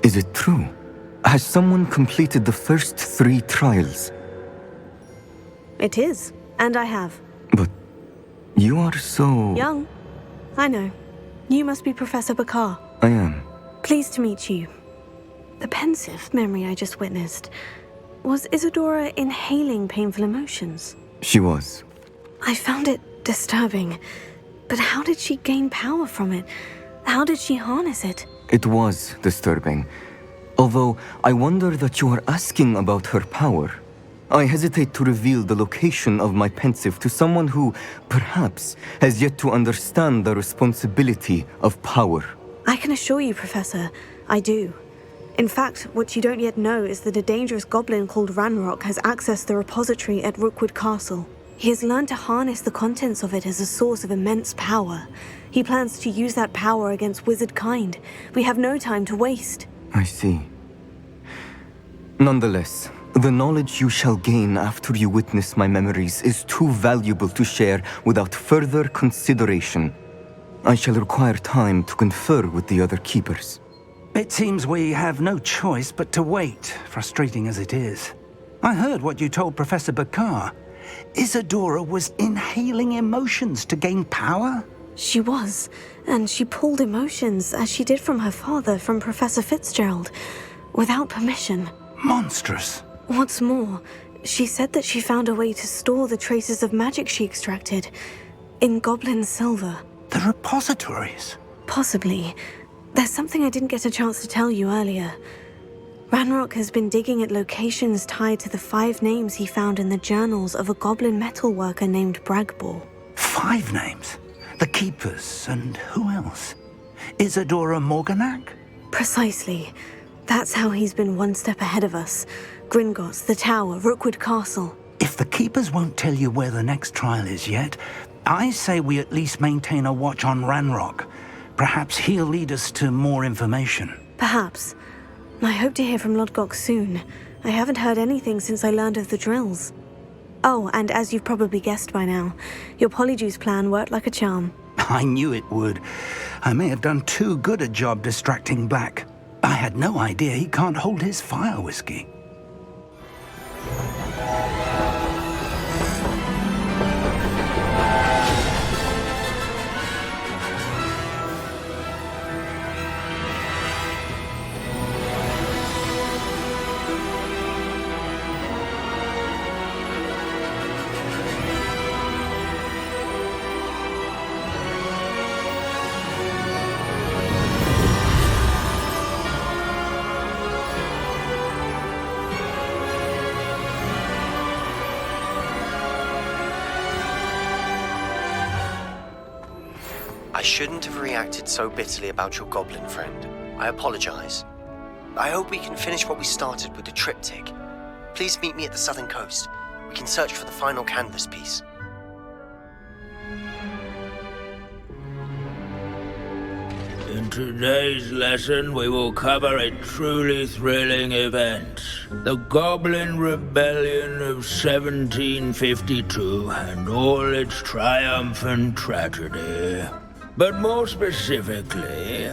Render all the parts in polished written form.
Is it true? Has someone completed the first 3 trials? It is, and I have. But you are so... Young. I know. You must be Professor Bakar. I am. Pleased to meet you. The pensive memory I just witnessed. Was Isadora inhaling painful emotions? She was. I found it disturbing. But how did she gain power from it? How did she harness it? It was disturbing. Although, I wonder that you are asking about her power. I hesitate to reveal the location of my pensive to someone who, perhaps, has yet to understand the responsibility of power. I can assure you, Professor, I do. In fact, what you don't yet know is that a dangerous goblin called Ranrock has accessed the repository at Rookwood Castle. He has learned to harness the contents of it as a source of immense power. He plans to use that power against wizard kind. We have no time to waste. I see. Nonetheless, the knowledge you shall gain after you witness my memories is too valuable to share without further consideration. I shall require time to confer with the other keepers. It seems we have no choice but to wait, frustrating as it is. I heard what you told Professor Bakar. Isadora was inhaling emotions to gain power? She was, and she pulled emotions, as she did from her father, from Professor Fitzgerald, without permission. Monstrous. What's more, she said that she found a way to store the traces of magic she extracted in goblin silver. The repositories? Possibly. There's something I didn't get a chance to tell you earlier. Ranrock has been digging at locations tied to the 5 names he found in the journals of a goblin metalworker named Bragbor. 5 names? The Keepers, and who else? Isadora Morganac? Precisely. That's how he's been one step ahead of us. Gringotts, the Tower, Rookwood Castle. If the Keepers won't tell you where the next trial is yet, I say we at least maintain a watch on Ranrock. Perhaps he'll lead us to more information. Perhaps. I hope to hear from Lodgok soon. I haven't heard anything since I learned of the drills. Oh, and as you've probably guessed by now, your Polyjuice plan worked like a charm. I knew it would. I may have done too good a job distracting Black. I had no idea he can't hold his fire whiskey. I shouldn't have reacted so bitterly about your goblin friend. I apologize. I hope we can finish what we started with the triptych. Please meet me at the southern coast. We can search for the final canvas piece. In today's lesson, we will cover a truly thrilling event. The Goblin Rebellion of 1752 and all its triumphant tragedy. But more specifically,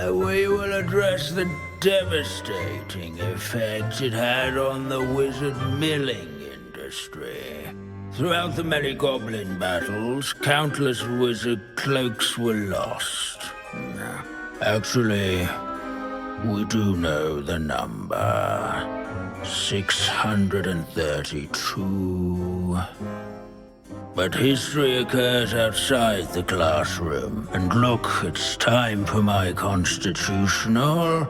we will address the devastating effect it had on the wizard milling industry. Throughout the many goblin battles, countless wizard cloaks were lost. Actually, we do know the number. 632. But history occurs outside the classroom. And look, it's time for my constitutional.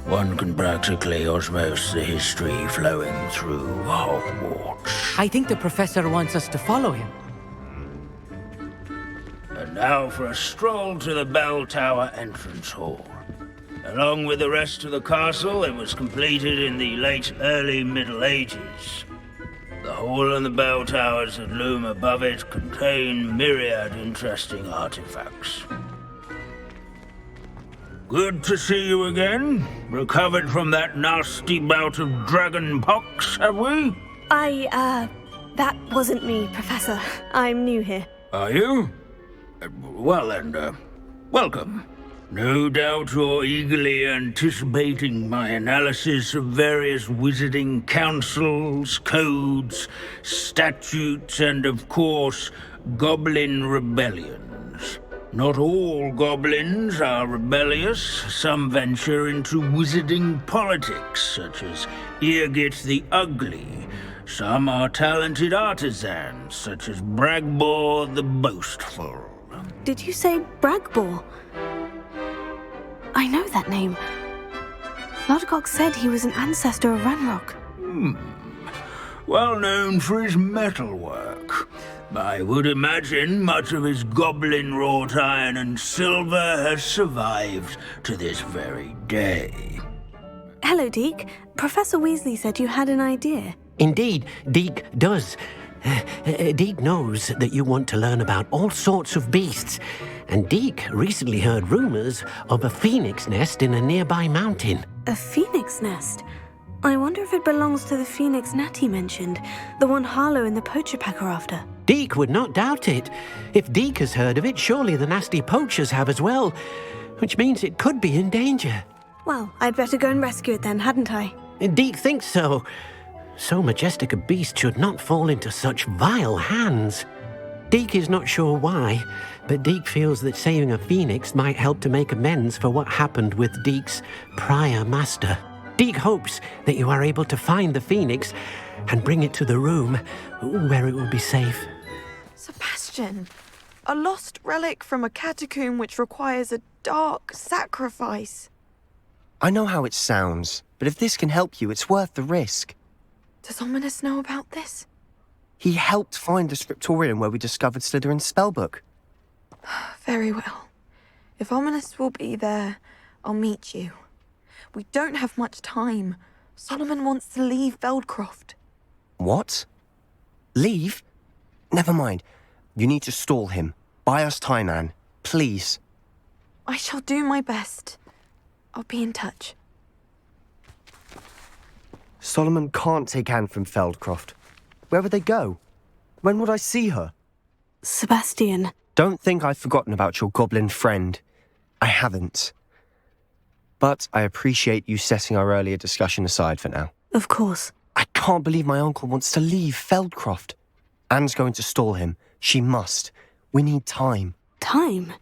One can practically osmose the history flowing through Hogwarts. I think the professor wants us to follow him. And now for a stroll to the Bell Tower entrance hall. Along with the rest of the castle, it was completed in the early Middle Ages. The hall and the bell towers that loom above it contain myriad interesting artifacts. Good to see you again. Recovered from that nasty bout of dragon pox, have we? That wasn't me, Professor. I'm new here. Are you? Well then, welcome. No doubt you're eagerly anticipating my analysis of various wizarding councils, codes, statutes, and of course, goblin rebellions. Not all goblins are rebellious. Some venture into wizarding politics, such as Eargit the Ugly. Some are talented artisans, such as Bragbor the Boastful. Did you say Bragbor? I know that name. Lodgok said he was an ancestor of Ranrock. Well known for his metalwork. I would imagine much of his goblin-wrought iron and silver has survived to this very day. Hello, Deke. Professor Weasley said you had an idea. Indeed, Deke does. Deke knows that you want to learn about all sorts of beasts, and Deke recently heard rumors of a phoenix nest in a nearby mountain. A phoenix nest? I wonder if it belongs to the phoenix Natty mentioned, the one Harlow and the poacher pack are after. Deke would not doubt it. If Deke has heard of it, surely the nasty poachers have as well, which means it could be in danger. Well, I'd better go and rescue it then, hadn't I? Deke thinks so. So majestic a beast should not fall into such vile hands. Deke is not sure why, but Deke feels that saving a phoenix might help to make amends for what happened with Deke's prior master. Deke hopes that you are able to find the phoenix and bring it to the room where it will be safe. Sebastian, a lost relic from a catacomb which requires a dark sacrifice. I know how it sounds, but if this can help you, it's worth the risk. Does Ominous know about this? He helped find the scriptorium where we discovered Slytherin's spellbook. Very well. If Ominous will be there, I'll meet you. We don't have much time. Solomon wants to leave Feldcroft. What? Leave? Never mind. You need to stall him. Buy us time, Anne. Please. I shall do my best. I'll be in touch. Solomon can't take Anne from Feldcroft. Where would they go? When would I see her? Sebastian. Don't think I've forgotten about your goblin friend. I haven't. But I appreciate you setting our earlier discussion aside for now. Of course. I can't believe my uncle wants to leave Feldcroft. Anne's going to stall him. She must. We need time. Time?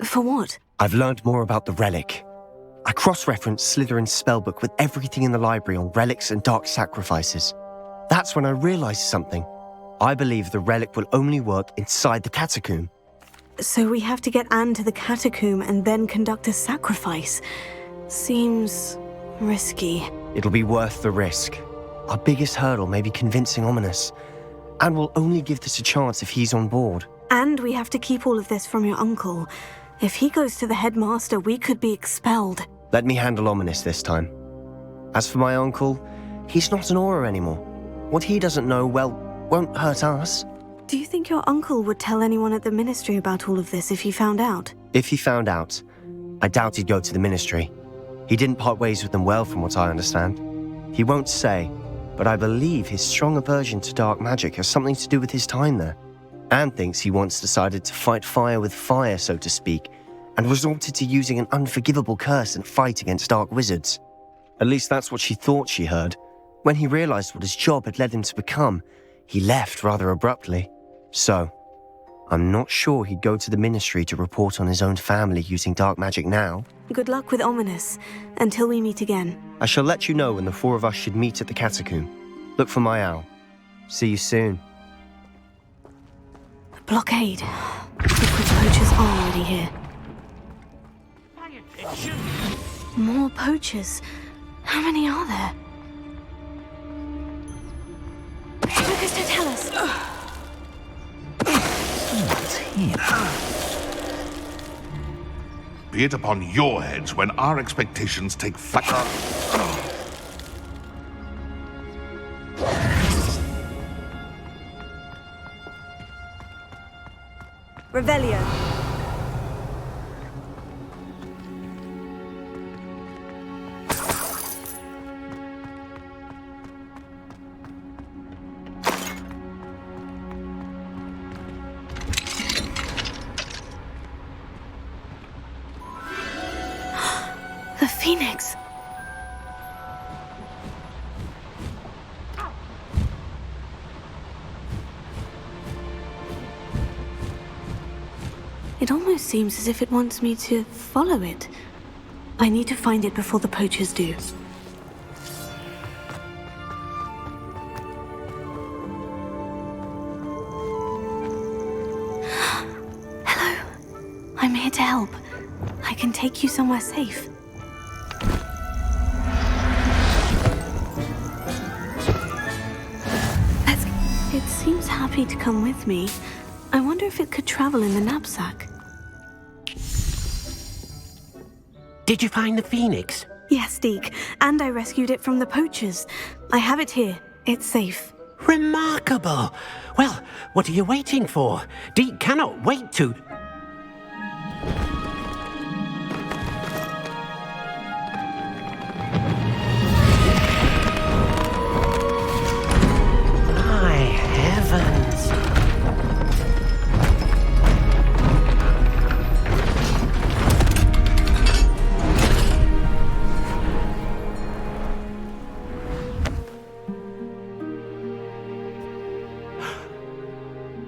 For what? I've learned more about the relic. I cross-referenced Slytherin's spellbook with everything in the library on relics and dark sacrifices. That's when I realized something. I believe the relic will only work inside the catacomb. So we have to get Anne to the catacomb and then conduct a sacrifice. Seems risky. It'll be worth the risk. Our biggest hurdle may be convincing Ominous. And we'll only give this a chance if he's on board. And we have to keep all of this from your uncle. If he goes to the headmaster, we could be expelled. Let me handle Ominous this time. As for my uncle, he's not an Auror anymore. What he doesn't know, well, won't hurt us. Do you think your uncle would tell anyone at the ministry about all of this if he found out? If he found out, I doubt he'd go to the ministry. He didn't part ways with them well, from what I understand. He won't say, but I believe his strong aversion to dark magic has something to do with his time there. Anne thinks he once decided to fight fire with fire, so to speak, and resorted to using an unforgivable curse in a fight against dark wizards. At least that's what she thought she heard. When he realized what his job had led him to become, he left rather abruptly. So, I'm not sure he'd go to the ministry to report on his own family using dark magic now. Good luck with Ominous, until we meet again. I shall let you know when the four of us should meet at the catacomb. Look for my owl. See you soon. Blockade. Liquid poachers are already here. More poachers? How many are there? Focus to tell us. Be it upon your heads when our expectations take flight. Revelio. The Phoenix. It almost seems as if it wants me to follow it. I need to find it before the poachers do. Hello. I'm here to help. I can take you somewhere safe. It seems happy to come with me. I wonder if it could travel in the knapsack. Did you find the Phoenix? Yes, Deke, and I rescued it from the poachers. I have it here. It's safe. Remarkable! Well, what are you waiting for? Deke cannot wait to... My heavens!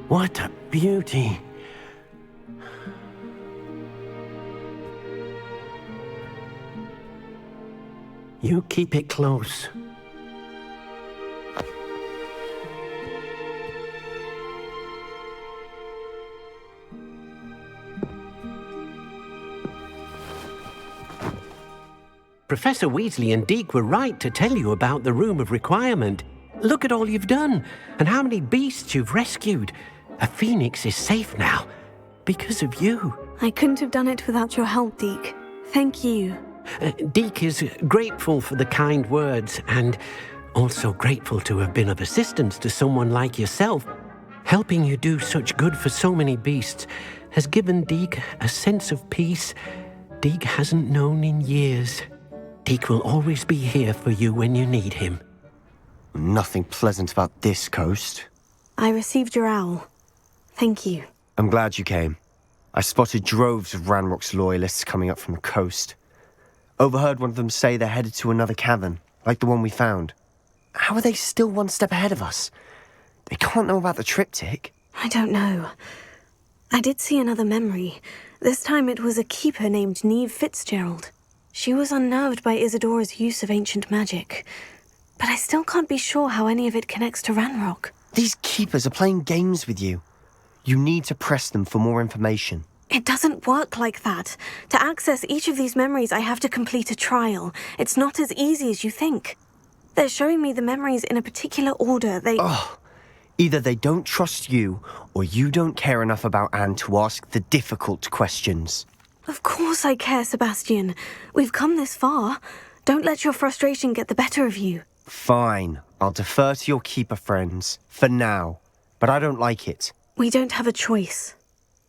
What a beauty! You keep it close. Professor Weasley and Deke were right to tell you about the Room of Requirement. Look at all you've done, and how many beasts you've rescued. A phoenix is safe now, because of you. I couldn't have done it without your help, Deke. Thank you. Deke is grateful for the kind words, and also grateful to have been of assistance to someone like yourself. Helping you do such good for so many beasts has given Deke a sense of peace Deke hasn't known in years. Deke will always be here for you when you need him. Nothing pleasant about this coast. I received your owl. Thank you. I'm glad you came. I spotted droves of Ranrock's loyalists coming up from the coast. Overheard one of them say they're headed to another cavern, like the one we found. How are they still one step ahead of us? They can't know about the triptych. I don't know. I did see another memory. This time it was a keeper named Neve Fitzgerald. She was unnerved by Isadora's use of ancient magic. But I still can't be sure how any of it connects to Ranrock. These keepers are playing games with you. You need to press them for more information. It doesn't work like that. To access each of these memories, I have to complete a trial. It's not as easy as you think. They're showing me the memories in a particular order. Either they don't trust you, or you don't care enough about Anne to ask the difficult questions. Of course I care, Sebastian. We've come this far. Don't let your frustration get the better of you. Fine. I'll defer to your keeper friends, for now. But I don't like it. We don't have a choice.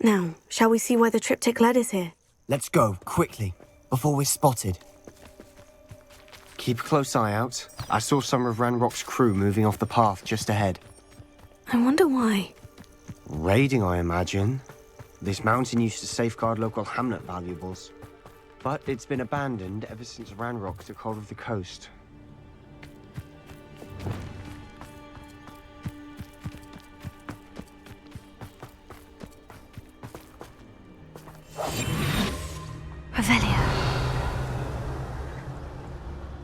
Now, shall we see where the triptych led us here? Let's go, quickly, before we're spotted. Keep a close eye out. I saw some of Ranrock's crew moving off the path just ahead. I wonder why. Raiding, I imagine. This mountain used to safeguard local hamlet valuables. But it's been abandoned ever since Ranrock took hold of the coast. Revelio.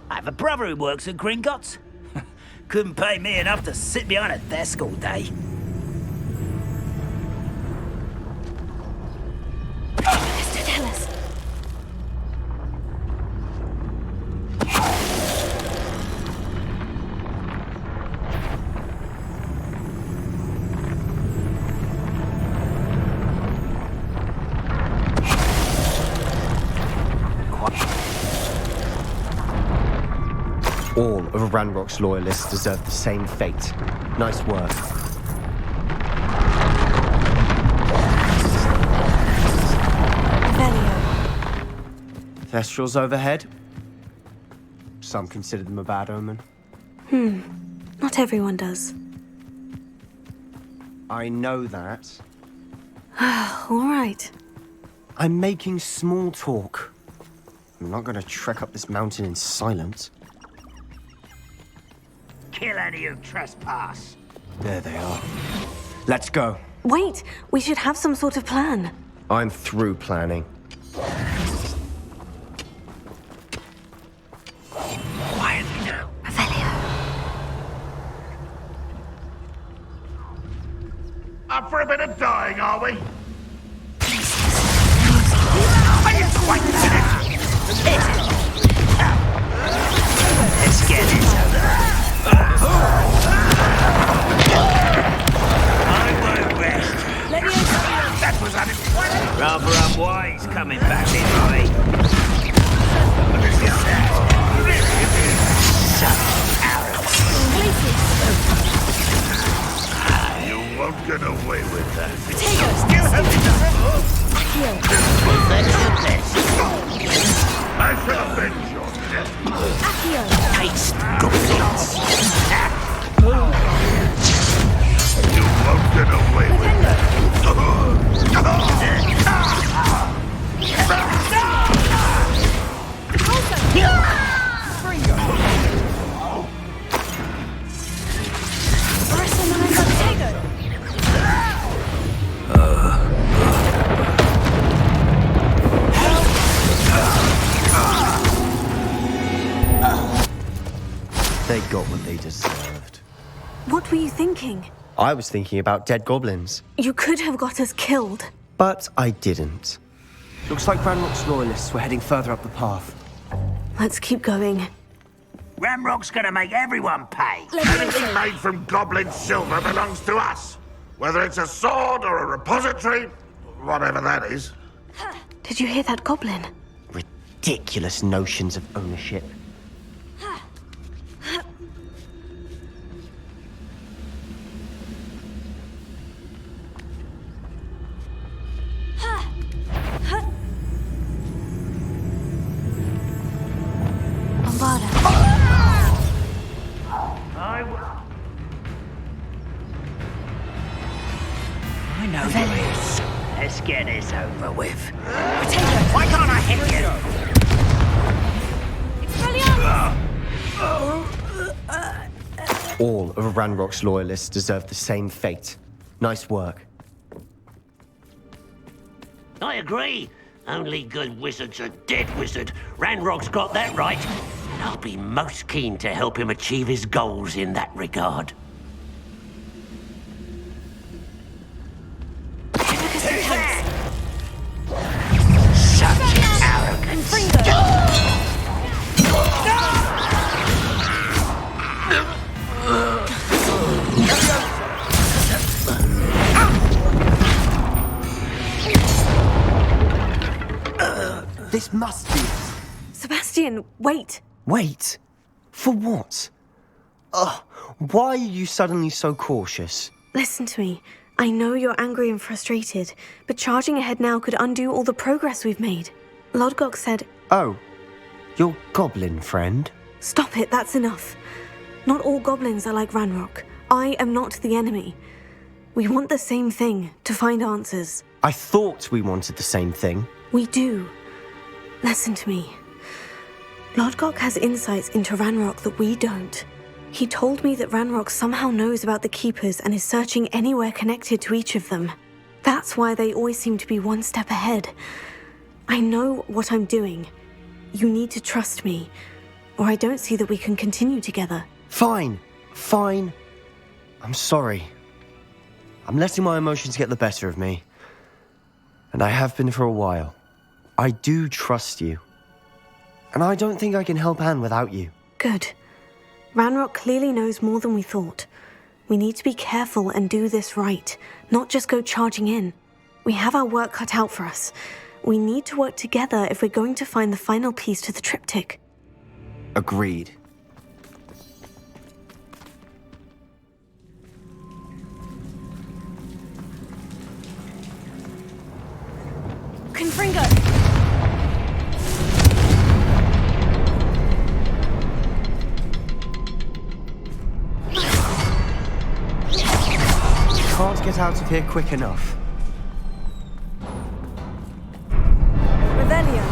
I have a brother who works at Gringotts. Couldn't pay me enough to sit behind a desk all day. Mr. Tellis. All of Ranrock's loyalists deserve the same fate. Nice work. Revelio. Thestrals overhead? Some consider them a bad omen. Not everyone does. I know that. All right. I'm making small talk. I'm not gonna trek up this mountain in silence. Kill any who trespass. There they are. Let's go. Wait, we should have some sort of plan. I'm through planning. Quietly now. Revelio. Up for a bit of dying, are we? Let's get it. I won't rest. That was unexpected. Rather unwise coming back this way. You won't get away with that. I shall avenge your death. Taste goblins. You won't get away with that. They got what they deserved. What were you thinking? I was thinking about dead goblins, You could have got us killed. but I didn't. Looks like Ranrock's loyalists were heading further up the path. Let's keep going. Ramrock's gonna make everyone pay. Anything made from goblin silver belongs to us. Whether it's a sword or a repository, whatever that is. Did you hear that goblin? Ridiculous notions of ownership. Bombada. I know this. Let's get this over with. Why can't I hit you? All of Ranrock's loyalists deserve the same fate. Nice work. I agree. Only good wizard's a dead wizard. Ranrock's got that right. And I'll be most keen to help him achieve his goals in that regard. Such arrogance. This must be... Sebastian, wait. Wait. For what? Why are you suddenly so cautious? Listen to me. I know you're angry and frustrated, but charging ahead now could undo all the progress we've made. Lodgok said... Oh, your goblin friend? Stop it, that's enough. Not all goblins are like Ranrock. I am not the enemy. We want the same thing, to find answers. I thought we wanted the same thing. We do. Listen to me. Lodgok has insights into Ranrock that we don't. He told me that Ranrock somehow knows about the Keepers and is searching anywhere connected to each of them. That's why they always seem to be one step ahead. I know what I'm doing. You need to trust me, or I don't see that we can continue together. Fine. I'm sorry. I'm letting my emotions get the better of me. And I have been for a while. I do trust you. And I don't think I can help Anne without you. Good. Ranrock clearly knows more than we thought. We need to be careful and do this right, not just go charging in. We have our work cut out for us. We need to work together if we're going to find the final piece to the triptych. Agreed. Confringo! Can't get out of here quick enough. Revelio.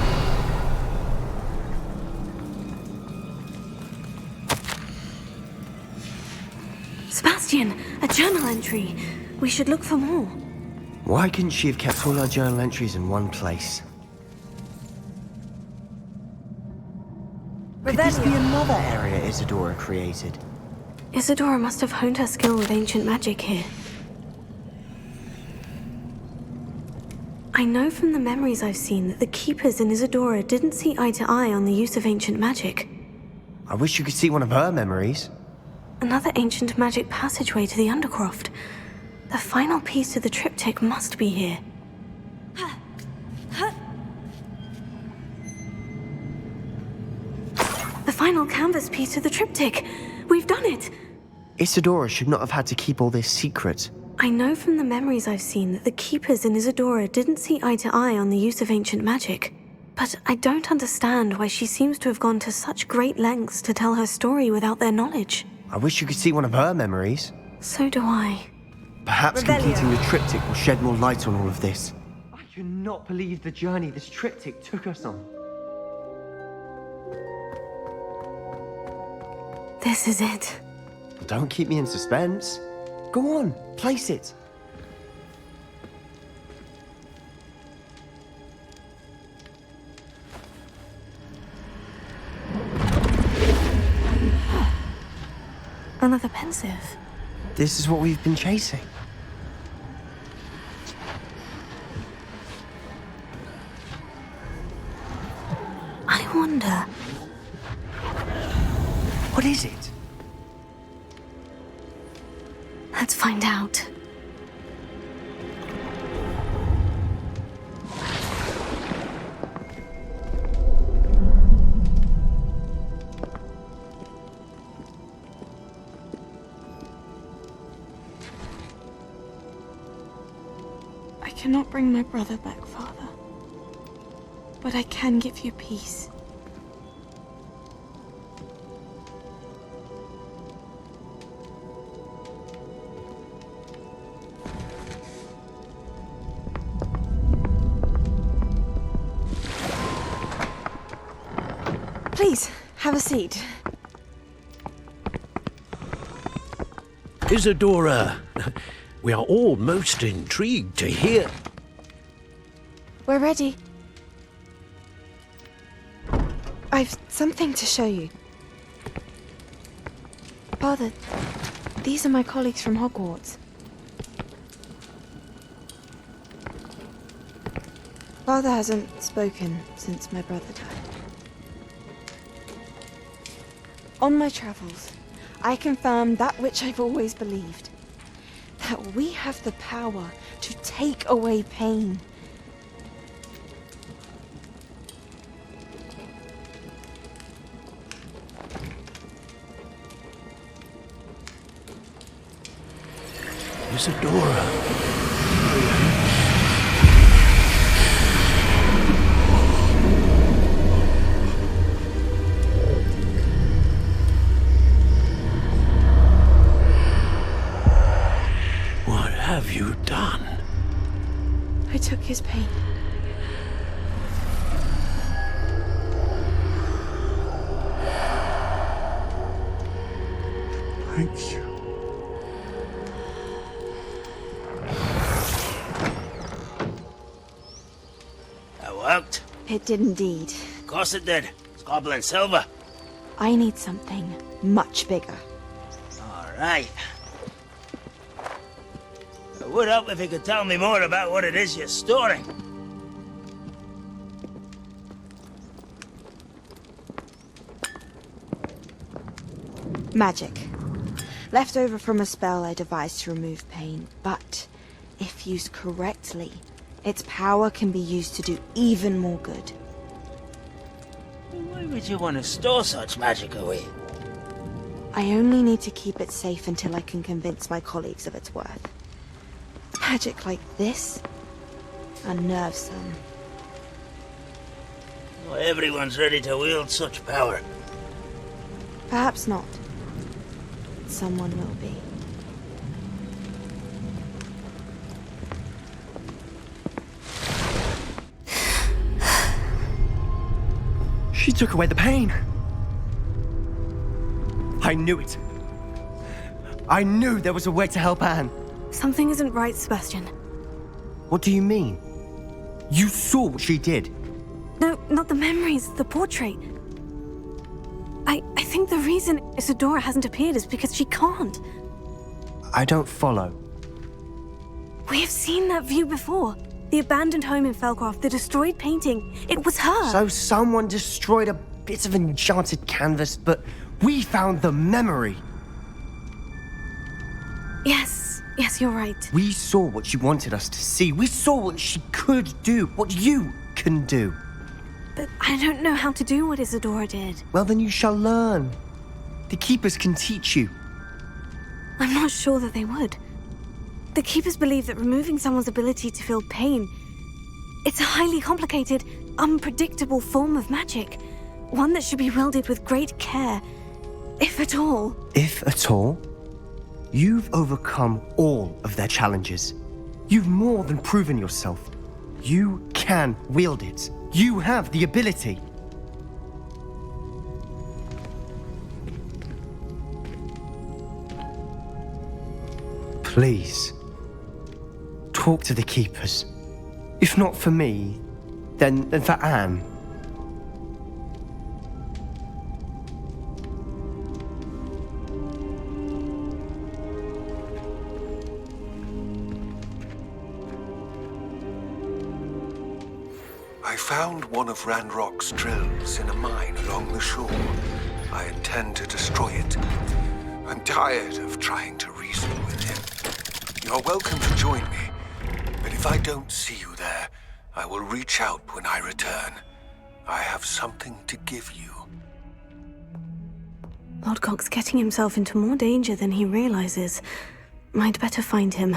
Sebastian, a journal entry. We should look for more. Why couldn't she have kept all her journal entries in one place? Could this be another area Isadora created? Isadora must have honed her skill with ancient magic here. I know from the memories I've seen that the Keepers in Isadora didn't see eye to eye on the use of ancient magic. I wish you could see one of her memories. Another ancient magic passageway to the Undercroft. The final piece to the triptych must be here. The final canvas piece to the triptych. We've done it! Isadora should not have had to keep all this secret. I know from the memories I've seen that the Keepers in Isadora didn't see eye to eye on the use of ancient magic. But I don't understand why she seems to have gone to such great lengths to tell her story without their knowledge. I wish you could see one of her memories. So do I. Perhaps completing the triptych will shed more light on all of this. I cannot believe the journey this triptych took us on. This is it. Don't keep me in suspense. Go on, place it. Another pensive. This is what we've been chasing. I wonder... What is it? Let's find out. I cannot bring my brother back, Father. But I can give you peace. Please, have a seat. Isadora, we are all most intrigued to hear. We're ready. I've something to show you. Father, these are my colleagues from Hogwarts. Father hasn't spoken since my brother died. On my travels, I confirmed that which I've always believed. That we have the power to take away pain. Isadora. What have you done? I took his pain. Thank you. That worked. It did indeed. Of course it did. It's goblin silver. I need something much bigger. All right. It would help if you could tell me more about what it is you're storing. Magic. Left over from a spell I devised to remove pain, but if used correctly, its power can be used to do even more good. Why would you want to store such magic away? I only need to keep it safe until I can convince my colleagues of its worth. Magic like this unnerves some. Not everyone's ready to wield such power. Perhaps not. Someone will be. She took away the pain. I knew it. I knew there was a way to help Anne. Something isn't right, Sebastian. What do you mean? You saw what she did. No, not the memories, the portrait. I think the reason Isadora hasn't appeared is because she can't. I don't follow. We have seen that view before. The abandoned home in Felcroft, the destroyed painting. It was her. So someone destroyed a bit of enchanted canvas, but we found the memory. Yes, you're right. We saw what she wanted us to see. We saw what she could do, what you can do. But I don't know how to do what Isadora did. Well, then you shall learn. The Keepers can teach you. I'm not sure that they would. The Keepers believe that removing someone's ability to feel pain, it's a highly complicated, unpredictable form of magic. One that should be wielded with great care, if at all. If at all? You've overcome all of their challenges. You've more than proven yourself. You can wield it. You have the ability. Please, talk to the Keepers. If not for me, then for Anne. I found one of Ranrock's drills in a mine along the shore. I intend to destroy it. I'm tired of trying to reason with him. You're welcome to join me, but if I don't see you there, I will reach out when I return. I have something to give you. Lodgok's getting himself into more danger than he realizes. Might better find him.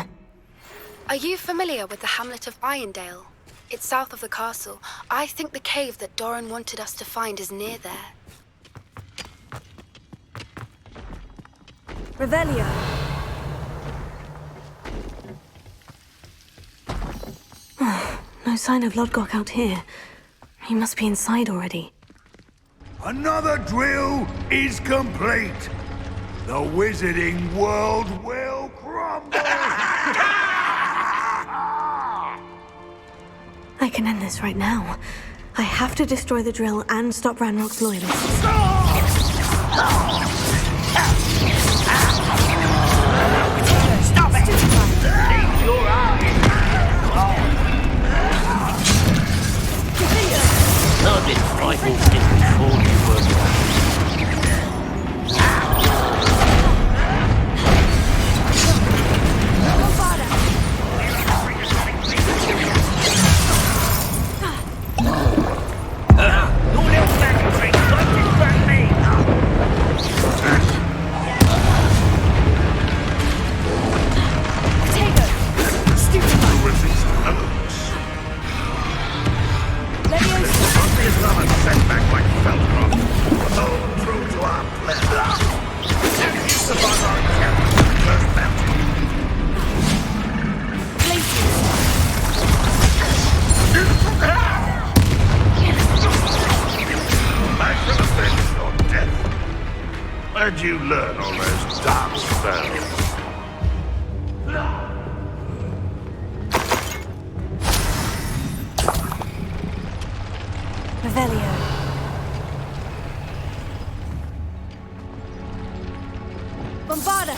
Are you familiar with the hamlet of Irondale? It's south of the castle. I think the cave that Doran wanted us to find is near there. Revelio. No sign of Lodgok out here. He must be inside already. Another drill is complete. The wizarding world will crumble. I can end this right now. I have to destroy the drill and stop Ranrock's loyalists. Stop it! Leave your eyes! I've been fighting since before you were born. Your little magic trick don't distract me! Setback like Felcroft. Hold true to our plan. And use the barbaric camp first bounty. Back from the fence or death. Where'd you learn all those dark spells? Revelio. Bombarda!